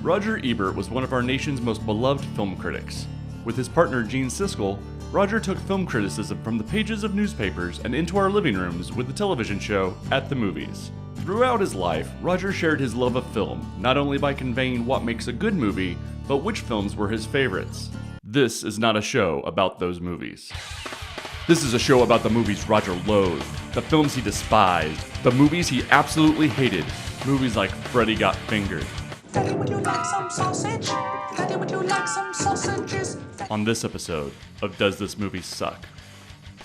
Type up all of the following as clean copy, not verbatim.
Roger Ebert was one of our nation's most beloved film critics. With his partner Gene Siskel, Roger took film criticism from the pages of newspapers and into our living rooms with the television show At the Movies. Throughout his life, Roger shared his love of film, not only by conveying what makes a good movie, but which films were his favorites. This is not a show about those movies. This is a show about the movies Roger loathed, the films he despised, the movies he absolutely hated, movies like Freddy Got Fingered. Daddy, would you like some sausage? Daddy, would you like some sausages? On this episode of Does This Movie Suck?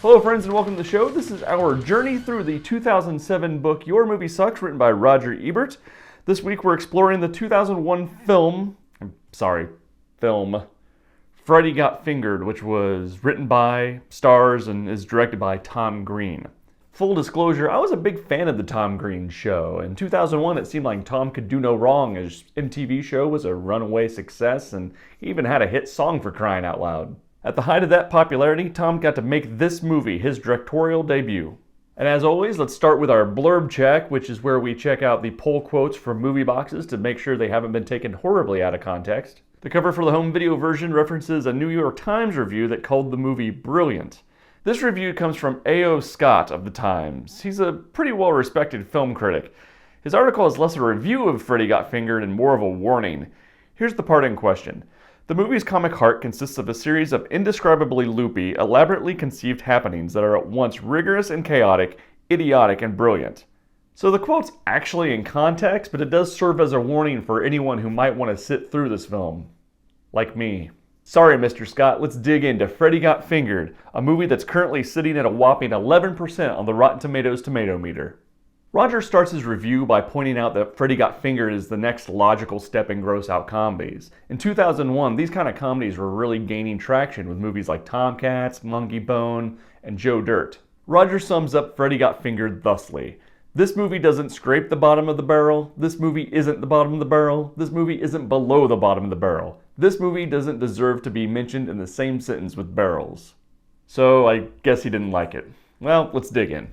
Hello friends and welcome to the show. This is our journey through the 2007 book Your Movie Sucks, written by Roger Ebert. This week we're exploring the 2001 film Freddy Got Fingered, which was written by, stars, and is directed by Tom Green. Full disclosure, I was a big fan of the Tom Green show. In 2001, it seemed like Tom could do no wrong. His MTV show was a runaway success, and he even had a hit song for crying out loud. At the height of that popularity, Tom got to make this movie his directorial debut. And as always, let's start with our blurb check, which is where we check out the pull quotes from movie boxes to make sure they haven't been taken horribly out of context. The cover for the home video version references a New York Times review that called the movie brilliant. This review comes from A.O. Scott of the Times. He's a pretty well-respected film critic. His article is less a review of Freddy Got Fingered and more of a warning. Here's the part in question. The movie's comic heart consists of a series of indescribably loopy, elaborately conceived happenings that are at once rigorous and chaotic, idiotic and brilliant. So the quote's actually in context, but it does serve as a warning for anyone who might want to sit through this film. Like me. Sorry, Mr. Scott, let's dig into Freddy Got Fingered, a movie that's currently sitting at a whopping 11% on the Rotten Tomatoes tomato meter. Roger starts his review by pointing out that Freddy Got Fingered is the next logical step in gross-out comedies. In 2001, these kind of comedies were really gaining traction with movies like Tomcats, Monkey Bone, and Joe Dirt. Roger sums up Freddy Got Fingered thusly. This movie doesn't scrape the bottom of the barrel. This movie isn't the bottom of the barrel. This movie isn't below the bottom of the barrel. This movie doesn't deserve to be mentioned in the same sentence with barrels. So I guess he didn't like it. Well, let's dig in.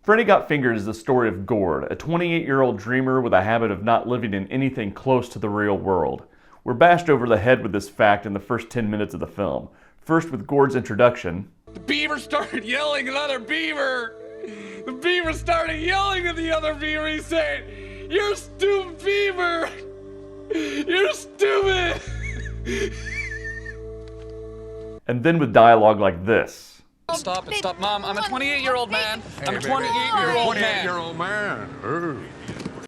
Freddy Got Fingered is the story of Gord, a 28-year-old dreamer with a habit of not living in anything close to the real world. We're bashed over the head with this fact in the first 10 minutes of the film. First with Gord's introduction. The beaver started yelling at another beaver. The beaver started yelling at the other beaver. He said, "You're stupid beaver. You're stupid." And then with dialogue like this. Stop it, stop. Mom, I'm a 28-year-old man. I'm a 28-year-old man.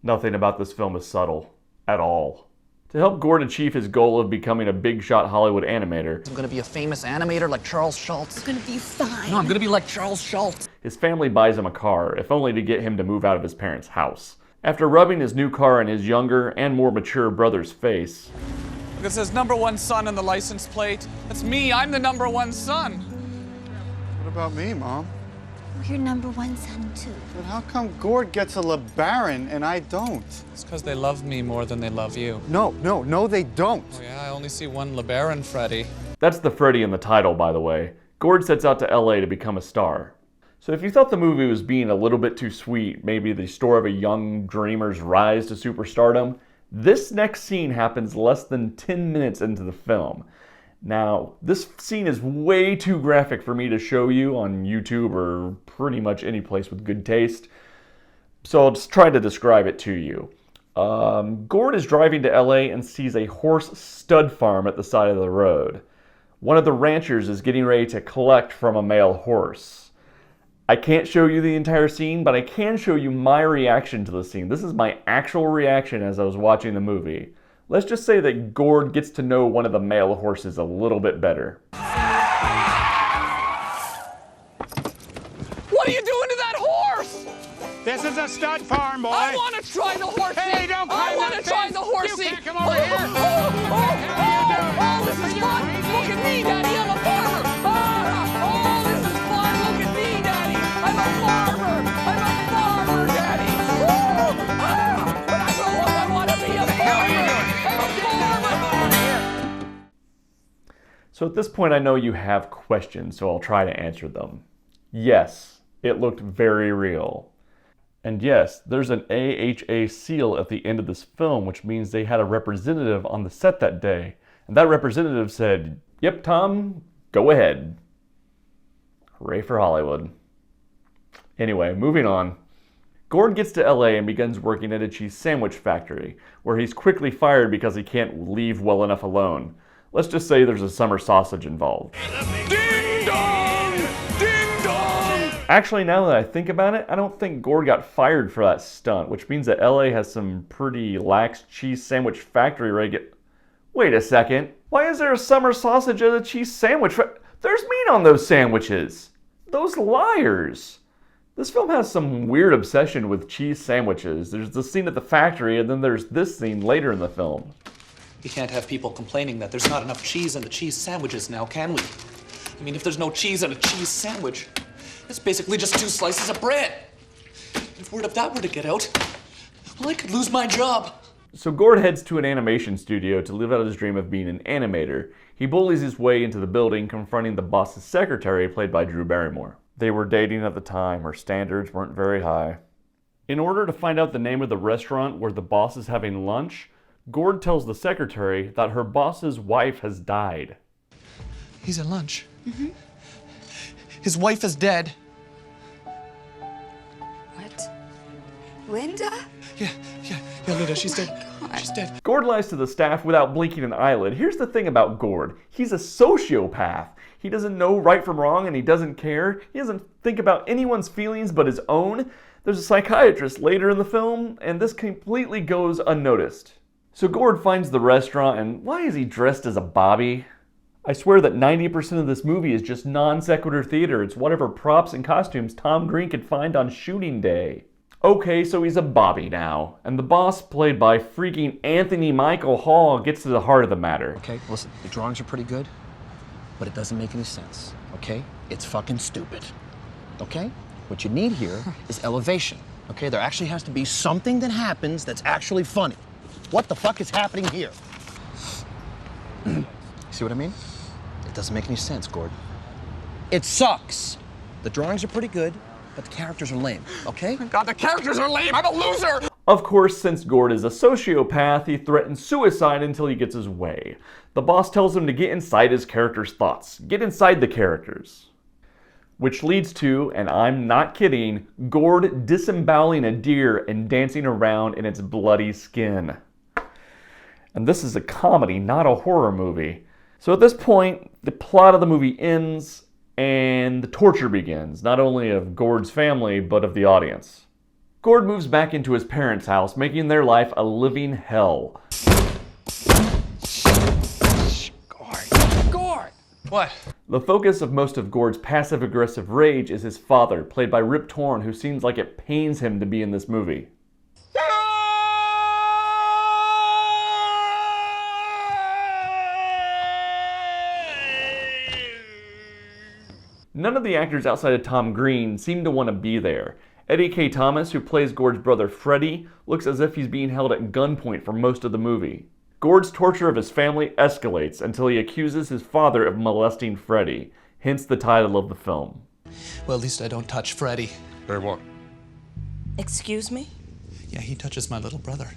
Nothing about this film is subtle. At all. To help Gord achieve his goal of becoming a big-shot Hollywood animator, I'm gonna be a famous animator like Charles Schultz. It's gonna be fine. No, I'm gonna be like Charles Schultz. his family buys him a car, if only to get him to move out of his parents' house. After rubbing his new car in his younger and more mature brother's face, It says #1 son on the license plate. That's me. I'm the #1 son. What about me, Mom? We're #1 son too. But how come Gord gets a LeBaron and I don't? It's because they love me more than they love you. No, they don't. Oh yeah, I only see one LeBaron, Freddy. that's the Freddy in the title, by the way. Gord sets out to LA to become a star. So if you thought the movie was being a little bit too sweet, maybe the story of a young dreamer's rise to superstardom, this next scene happens less than 10 minutes into the film. Now, this scene is way too graphic for me to show you on YouTube or pretty much any place with good taste, so I'll just try to describe it to you. Gord is driving to LA and sees a horse stud farm at the side of the road. One of the ranchers is getting ready to collect from a male horse. I can't show you the entire scene, but I can show you my reaction to the scene. This is my actual reaction as I was watching the movie. Let's just say that Gord gets to know one of the male horses a little bit better. What are you doing to that horse? This is a stud farm, boy. I want to try the horsey. Hey, don't I climb want that to try fence. the horsey. You can't come over here. This is fun. Look at me, Daddy. I'm a farmer. This is fun. Look at me, Daddy. I'm a farmer. I'm a farmer, Daddy. But I grow up, I want to be a farmer. I'm a farmer. So at this point I know you have questions, so I'll try to answer them. Yes, it looked very real. And yes, there's an AHA seal at the end of this film, which means they had a representative on the set that day. And that representative said, "Yep, Tom, go ahead." Hooray for Hollywood. Anyway, moving on. Gord gets to LA and begins working at a cheese sandwich factory, where he's quickly fired because he can't leave well enough alone. Let's just say there's a summer sausage involved. Ding dong! Ding dong! Actually, now that I think about it, I don't think Gord got fired for that stunt, which means that LA has some pretty lax cheese sandwich factory Wait a second. Why is there a summer sausage at a cheese sandwich There's meat on those sandwiches! Those liars! This film has some weird obsession with cheese sandwiches. There's the scene at the factory, and then there's this scene later in the film. We can't have people complaining that there's not enough cheese in the cheese sandwiches now, can we? I mean, if there's no cheese in a cheese sandwich, it's basically just 2 slices of bread. If word of that were to get out, well, I could lose my job. So Gord heads to an animation studio to live out his dream of being an animator. He bullies his way into the building, confronting the boss's secretary, played by Drew Barrymore. They were dating at the time. Her standards weren't very high. In order to find out the name of the restaurant where the boss is having lunch, Gord tells the secretary that her boss's wife has died. He's at lunch. Mm-hmm. His wife is dead. What? Linda? Yeah, Linda, she's dead. She's dead. Gord lies to the staff without blinking an eyelid. Here's the thing about Gord. He's a sociopath. He doesn't know right from wrong and he doesn't care. He doesn't think about anyone's feelings but his own. There's a psychiatrist later in the film, and this completely goes unnoticed. So Gord finds the restaurant, and why is he dressed as a Bobby? I swear that 90% of this movie is just non sequitur theater. It's whatever props and costumes Tom Green could find on shooting day. Okay, so he's a Bobby now, and the boss, played by freaking Anthony Michael Hall, gets to the heart of the matter. Okay, listen, the drawings are pretty good, but it doesn't make any sense, okay? It's fucking stupid, okay? What you need here is elevation, okay? There actually has to be something that happens that's actually funny. What the fuck is happening here? See what I mean? It doesn't make any sense, Gord. It sucks. The drawings are pretty good, but the characters are lame, okay? God, the characters are lame. I'm a loser. Of course, since Gord is a sociopath, he threatens suicide until he gets his way. The boss tells him to get inside his character's thoughts. Get inside the characters. Which leads to, and I'm not kidding, Gord disemboweling a deer and dancing around in its bloody skin. And this is a comedy, not a horror movie. So at this point, the plot of the movie ends and the torture begins, not only of Gord's family, but of the audience. Gord moves back into his parents' house, making their life a living hell. Gord. What? The focus of most of Gord's passive-aggressive rage is his father, played by Rip Torn, who seems like it pains him to be in this movie. None of the actors outside of Tom Green seem to want to be there. Eddie K. Thomas, who plays Gord's brother Freddy, looks as if he's being held at gunpoint for most of the movie. Gord's torture of his family escalates until he accuses his father of molesting Freddy, hence the title of the film. Well, at least I don't touch Freddy. Hey, what? Excuse me? Yeah, he touches my little brother.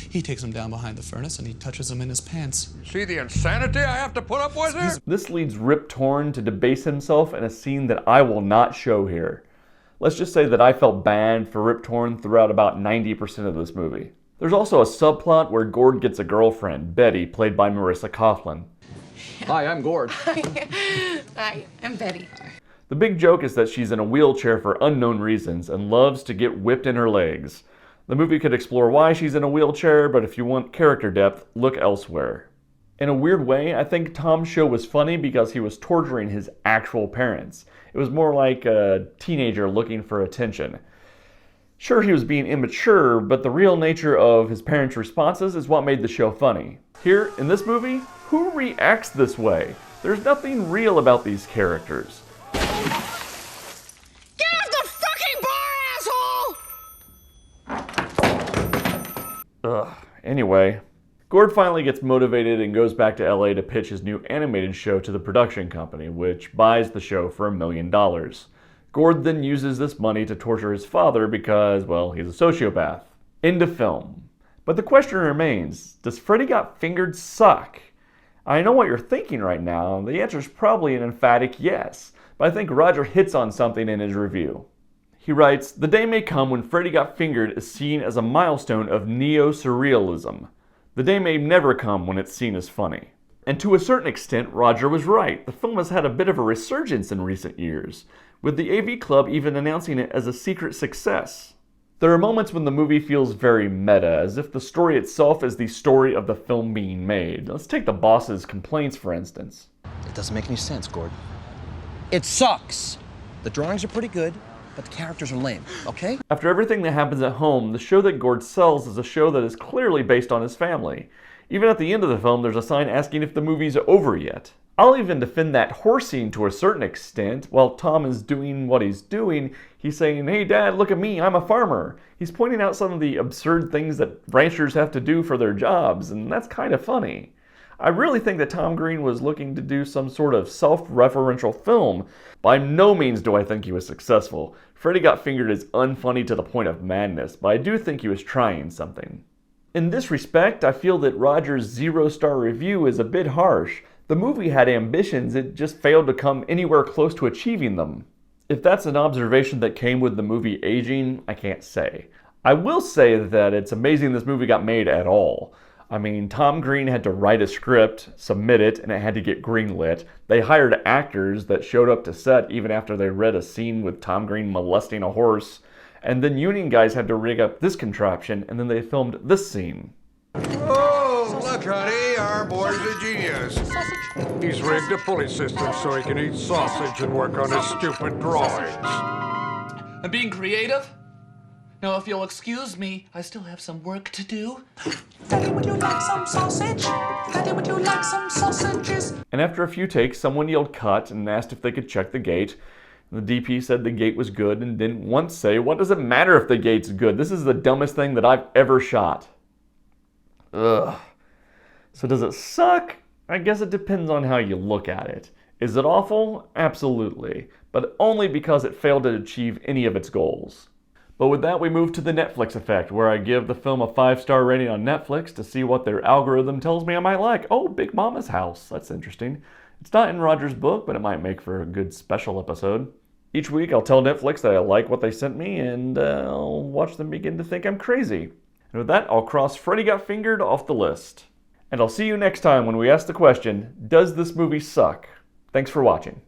He takes him down behind the furnace and he touches him in his pants. See the insanity I have to put up with here? This leads Rip Torn to debase himself in a scene that I will not show here. Let's just say that I felt bad for Rip Torn throughout about 90% of this movie. There's also a subplot where Gord gets a girlfriend, Betty, played by Marissa Coughlan. Hi, I'm Gord. Hi, I'm Betty. The big joke is that she's in a wheelchair for unknown reasons and loves to get whipped in her legs. The movie could explore why she's in a wheelchair, but if you want character depth, look elsewhere. In a weird way, I think Tom's show was funny because he was torturing his actual parents. It was more like a teenager looking for attention. Sure, he was being immature, but the real nature of his parents' responses is what made the show funny. Here, in this movie, who reacts this way? There's nothing real about these characters. Get off the fucking bar, asshole! Ugh. Anyway, Gord finally gets motivated and goes back to LA to pitch his new animated show to the production company, which buys the show for $1 million. Gord then uses this money to torture his father because, well, he's a sociopath. End of film. But the question remains, does Freddy Got Fingered suck? I know what you're thinking right now. The answer is probably an emphatic yes, but I think Roger hits on something in his review. He writes, "The day may come when Freddy Got Fingered is seen as a milestone of neo-surrealism. The day may never come when it's seen as funny." And to a certain extent, Roger was right. The film has had a bit of a resurgence in recent years, with the AV Club even announcing it as a secret success. There are moments when the movie feels very meta, as if the story itself is the story of the film being made. Let's take the boss's complaints, for instance. It doesn't make any sense, Gord. It sucks. The drawings are pretty good, but the characters are lame, okay? After everything that happens at home, the show that Gord sells is a show that is clearly based on his family. Even at the end of the film, there's a sign asking if the movie's over yet. I'll even defend that horse scene to a certain extent. While Tom is doing what he's doing, he's saying, "Hey Dad, look at me, I'm a farmer." He's pointing out some of the absurd things that ranchers have to do for their jobs, and that's kind of funny. I really think that Tom Green was looking to do some sort of self-referential film. By no means do I think he was successful. Freddy Got Fingered is unfunny to the point of madness, but I do think he was trying something. In this respect, I feel that Roger's 0-star review is a bit harsh. The movie had ambitions, it just failed to come anywhere close to achieving them. If that's an observation that came with the movie aging, I can't say. I will say that it's amazing this movie got made at all. I mean, Tom Green had to write a script, submit it, and it had to get greenlit. They hired actors that showed up to set even after they read a scene with Tom Green molesting a horse. And then union guys had to rig up this contraption, and then they filmed this scene. Oh, look, honey, our boy's a genius. He's rigged a pulley system so he can eat sausage and work on his stupid drawings. I'm being creative? Now, if you'll excuse me, I still have some work to do. Daddy, would you like some sausage? Daddy, would you like some sausages? And after a few takes, someone yelled cut and asked if they could check the gate. The DP said the gate was good and didn't once say, "What does it matter if the gate's good? This is the dumbest thing that I've ever shot." Ugh. So does it suck? I guess it depends on how you look at it. Is it awful? Absolutely. But only because it failed to achieve any of its goals. But with that, we move to the Netflix effect, where I give the film a 5-star rating on Netflix to see what their algorithm tells me I might like. Oh, Big Mama's House. That's interesting. It's not in Roger's book, but it might make for a good special episode. Each week, I'll tell Netflix that I like what they sent me, and I'll watch them begin to think I'm crazy. And with that, I'll cross Freddy Got Fingered off the list. And I'll see you next time when we ask the question, does this movie suck? Thanks for watching.